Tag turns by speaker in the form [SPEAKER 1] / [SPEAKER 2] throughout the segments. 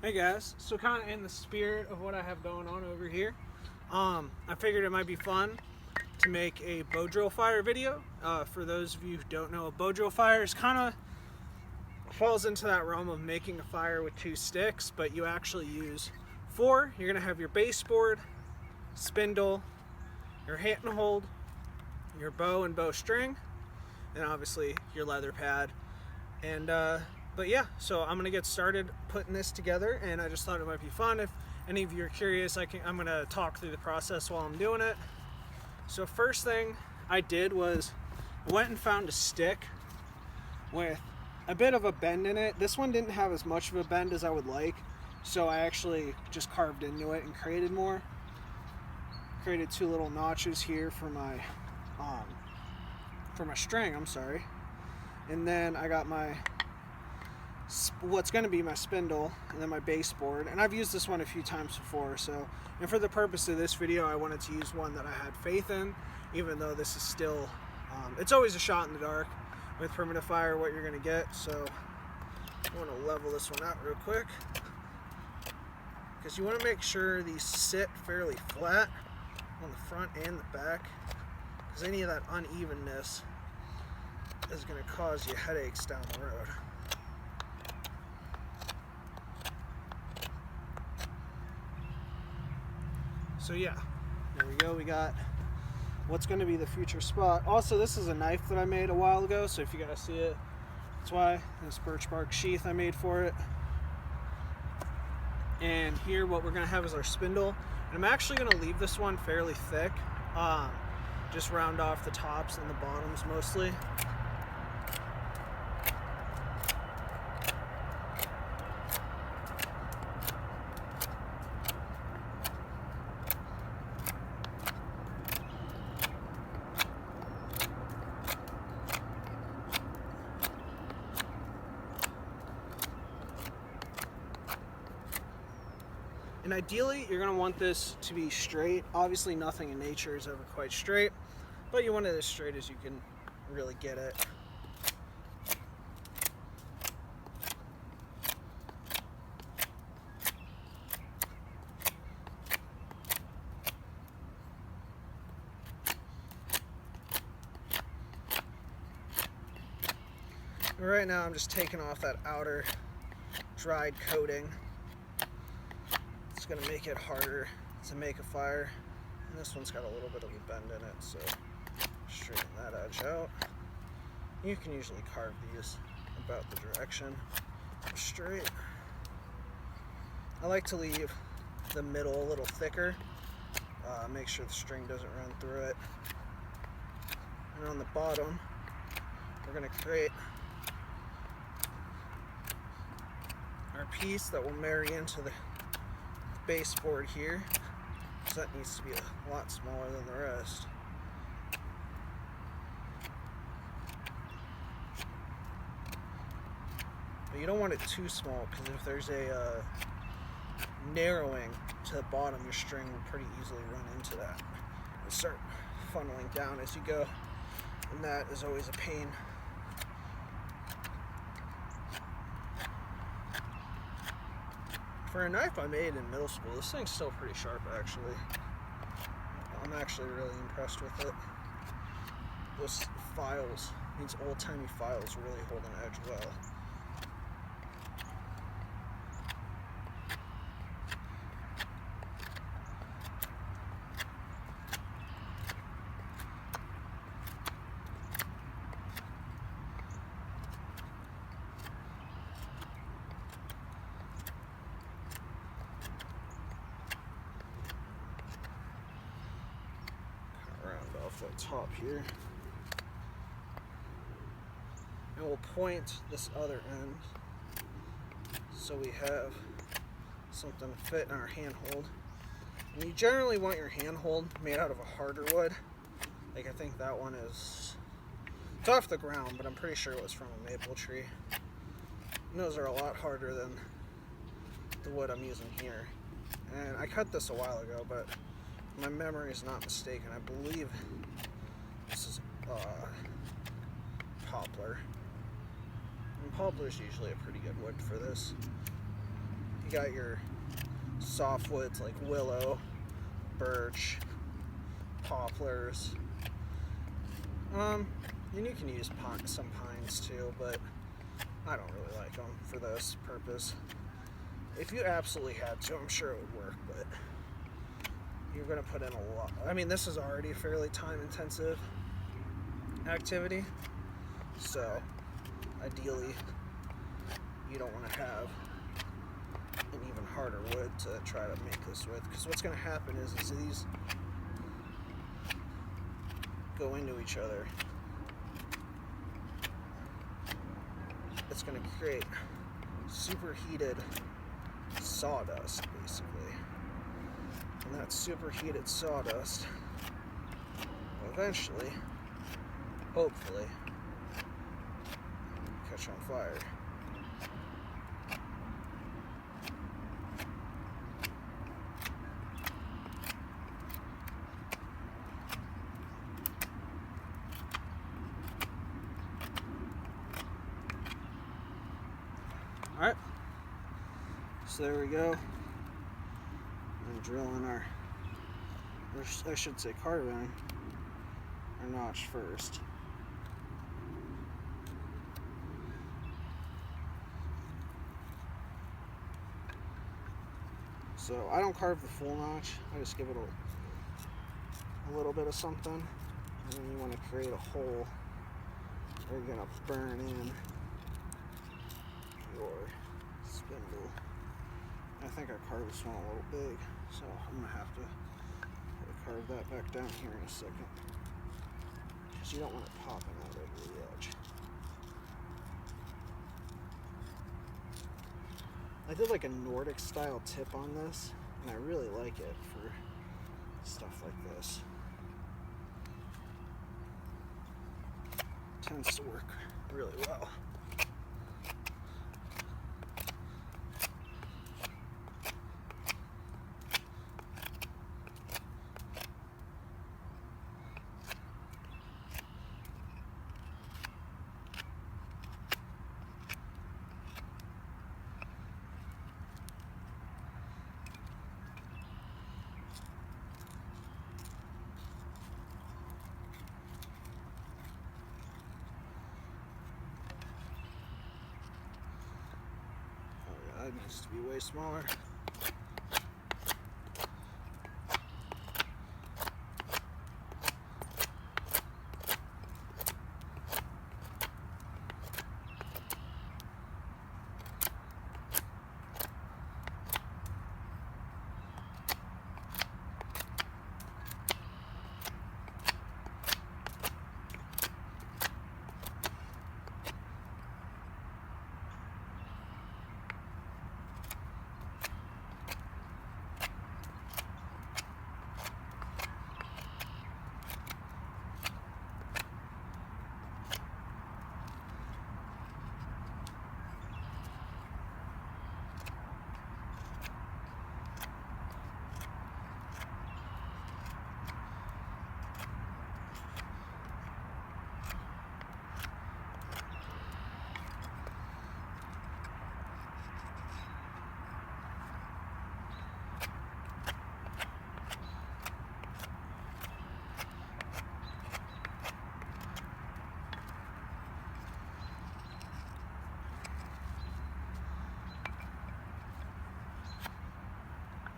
[SPEAKER 1] Hey guys, so kind of in the spirit of what I have going on over here, I figured it might be fun to make a bow drill fire video. For those of you who don't know, a bow drill fire is kind of falls into that realm of making a fire with 2 sticks, but you actually use 4. You're gonna have your baseboard, spindle, your handhold, your bow and bowstring, and obviously your leather pad. And but yeah, so I'm gonna get started putting this together, and I just thought it might be fun. If any of you are curious, I'm gonna talk through the process while I'm doing it. So first thing I did was I went and found a stick with a bit of a bend in it. This one didn't have as much of a bend as I would like, so I actually just carved into it and created more. Created 2 little notches here for my string, and then I got my what's going to be my spindle, and then my baseboard, and I've used this one a few times before, and for the purpose of this video I wanted to use one that I had faith in, even though this is still it's always a shot in the dark with primitive fire what you're going to get. So I want to level this one out real quick, because you want to make sure these sit fairly flat on the front and the back, because any of that unevenness is going to cause you headaches down the road. So yeah, there we go. We got what's going to be the future spot. Also, this is a knife that I made a while ago, so if you guys see it, that's why. This birch bark sheath I made for it. And here what we're going to have is our spindle. And I'm actually going to leave this one fairly thick. Just round off the tops and the bottoms mostly. And ideally, you're going to want this to be straight. Obviously, nothing in nature is ever quite straight, but you want it as straight as you can really get it. And right now, I'm just taking off that outer dried coating. It's going to make it harder to make a fire, and this one's got a little bit of a bend in it, so straighten that edge out. You can usually carve these about the direction straight. I like to leave the middle a little thicker, make sure the string doesn't run through it. And on the bottom, we're going to create our piece that will marry into the baseboard here, so that needs to be a lot smaller than the rest. But you don't want it too small, because if there's a narrowing to the bottom, your string will pretty easily run into that and start funneling down as you go, and that is always a pain. For a knife I made in middle school, this thing's still pretty sharp actually. I'm actually really impressed with it. Those files, these old-timey files, really hold an edge well. Off that top here, and we'll point this other end so we have something to fit in our handhold. And you generally want your handhold made out of a harder wood. Like, I think that one is, it's off the ground, but I'm pretty sure it was from a maple tree. And those are a lot harder than the wood I'm using here. And I cut this a while ago, but my memory is not mistaken, I believe this is poplar. And poplar is usually a pretty good wood for this. You got your softwoods like willow, birch, poplars. And you can use some pines too, but I don't really like them for this purpose. If you absolutely had to, I'm sure it would work, but you're going to put in a lot. I mean, this is already a fairly time-intensive activity, so ideally you don't want to have an even harder wood to try to make this with, because what's going to happen is these go into each other. It's going to create superheated sawdust, basically. And that superheated sawdust will eventually, hopefully, catch on fire. Alright, so there we go. And drilling our, or I should say carving our notch first. So I don't carve the full notch, I just give it a little bit of something. And then you want to create a hole where you're going to burn in your spindle. I think I carved this one a little big, so I'm going to have to carve that back down here in a second, because you don't want it popping out over the edge. I did like a Nordic style tip on this, and I really like it for stuff like this. It tends to work really well. That needs to be way smaller.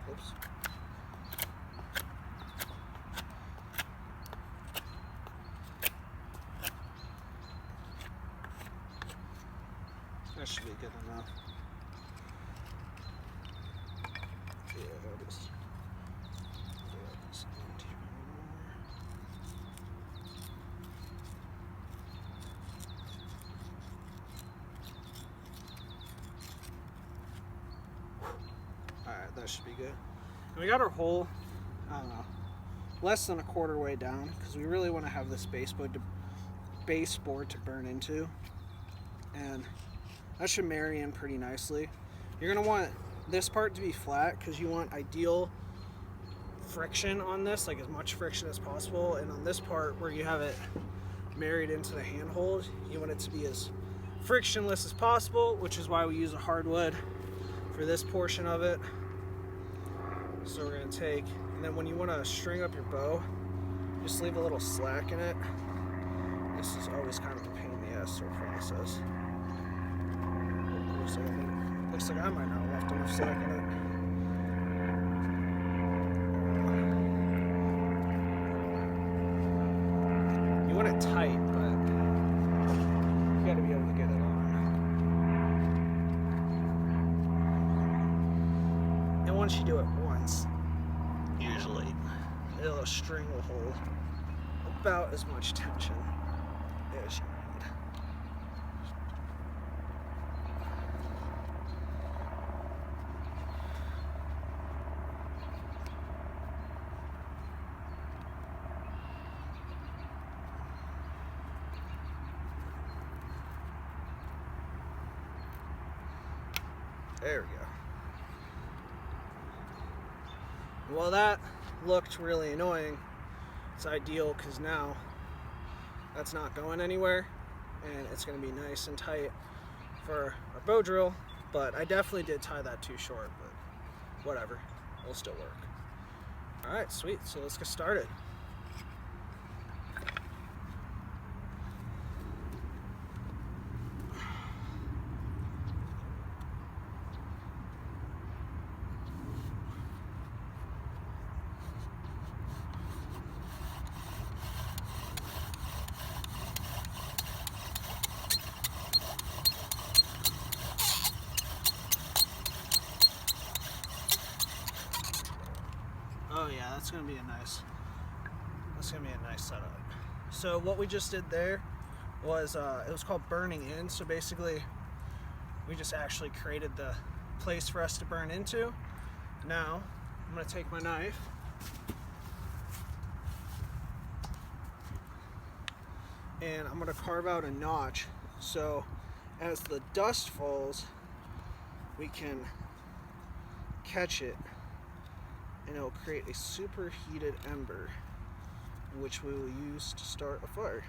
[SPEAKER 1] Oops. That should be good enough. Yeah, I'll just add this end here more. Alright, that should be good. And we got our hole, I don't know, less than a quarter way down, because we really want to have this baseboard to burn into. And that should marry in pretty nicely. You're going to want this part to be flat, because you want ideal friction on this, like as much friction as possible. And on this part where you have it married into the handhold, you want it to be as frictionless as possible, which is why we use a hardwood for this portion of it. So we're going to take, and then when you want to string up your bow, just leave a little slack in it. This is always kind of a pain in the ass sort of process. Looks like I might not have left enough slack in it. You want it tight, but you got to be able to get it on. And once you do it once, usually the string will hold about as much tension as you need. There we go. Well, that looked really annoying. It's ideal because now that's not going anywhere and it's going to be nice and tight for our bow drill, but I definitely did tie that too short, but whatever, it'll still work. Alright, sweet, so let's get started. Oh yeah, that's gonna be a nice setup. So what we just did there was it was called burning in. So basically, we just actually created the place for us to burn into. Now I'm gonna take my knife and I'm gonna carve out a notch. So as the dust falls, we can catch it. And it will create a superheated ember, which we will use to start a fire.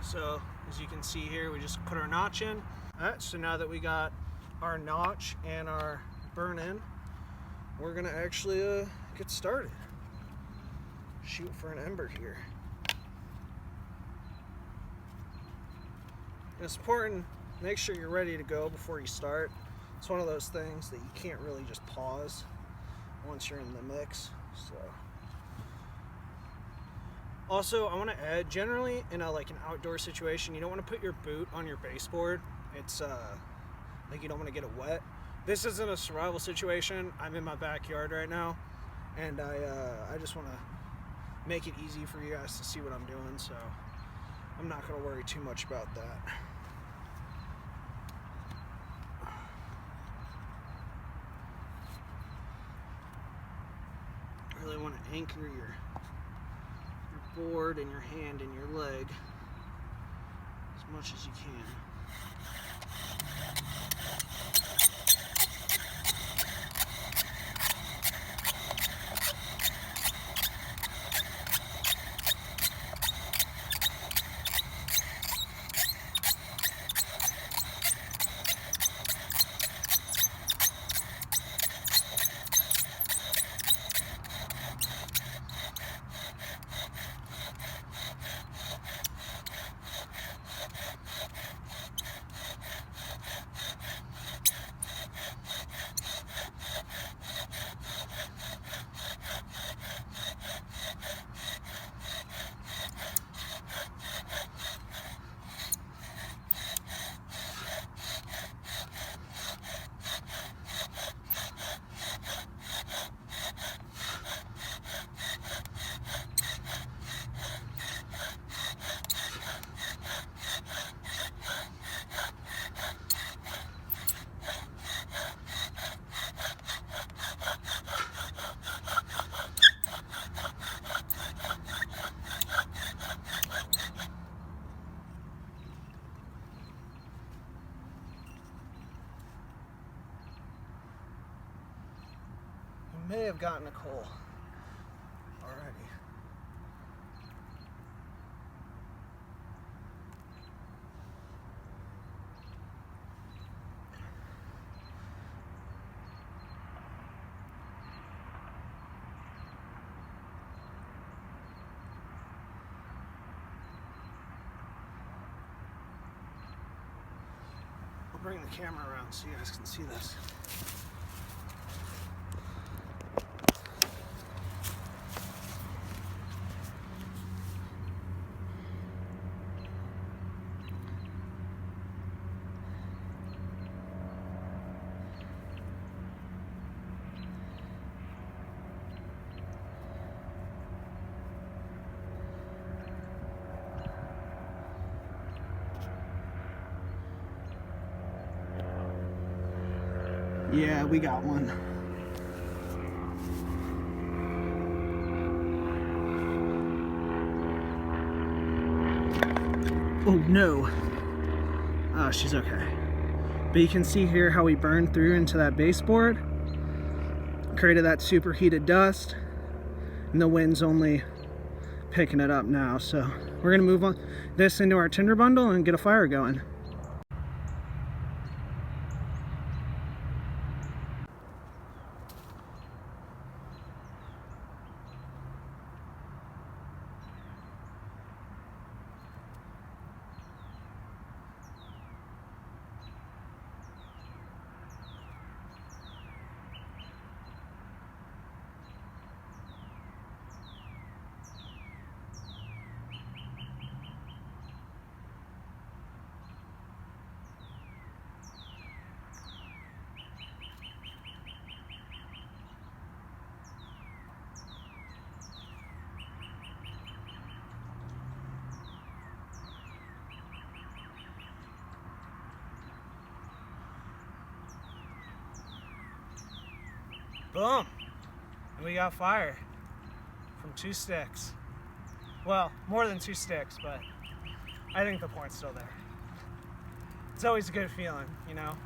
[SPEAKER 1] So as you can see here, we just put our notch in. Alright, so now that we got our notch and our burn in, we're gonna actually get started. Shoot for an ember here. And it's important, make sure you're ready to go before you start. It's one of those things that you can't really just pause once you're in the mix. So also, I want to add, generally in an outdoor situation, you don't want to put your boot on your baseboard. It's like you don't want to get it wet. This isn't a survival situation. I'm in my backyard right now, and I just want to make it easy for you guys to see what I'm doing. So I'm not going to worry too much about that. Really want to anchor your board and your hand and your leg as much as you can. may have gotten a coal already. I'll bring the camera around so you guys can see this. Yeah, we got one. Oh no. Oh, she's okay. But you can see here how we burned through into that baseboard. Created that superheated dust. And the wind's only picking it up now. So we're gonna move on this into our tinder bundle and get a fire going. Boom! And we got fire from 2 sticks. Well, more than 2 sticks, but I think the point's still there. It's always a good feeling, you know?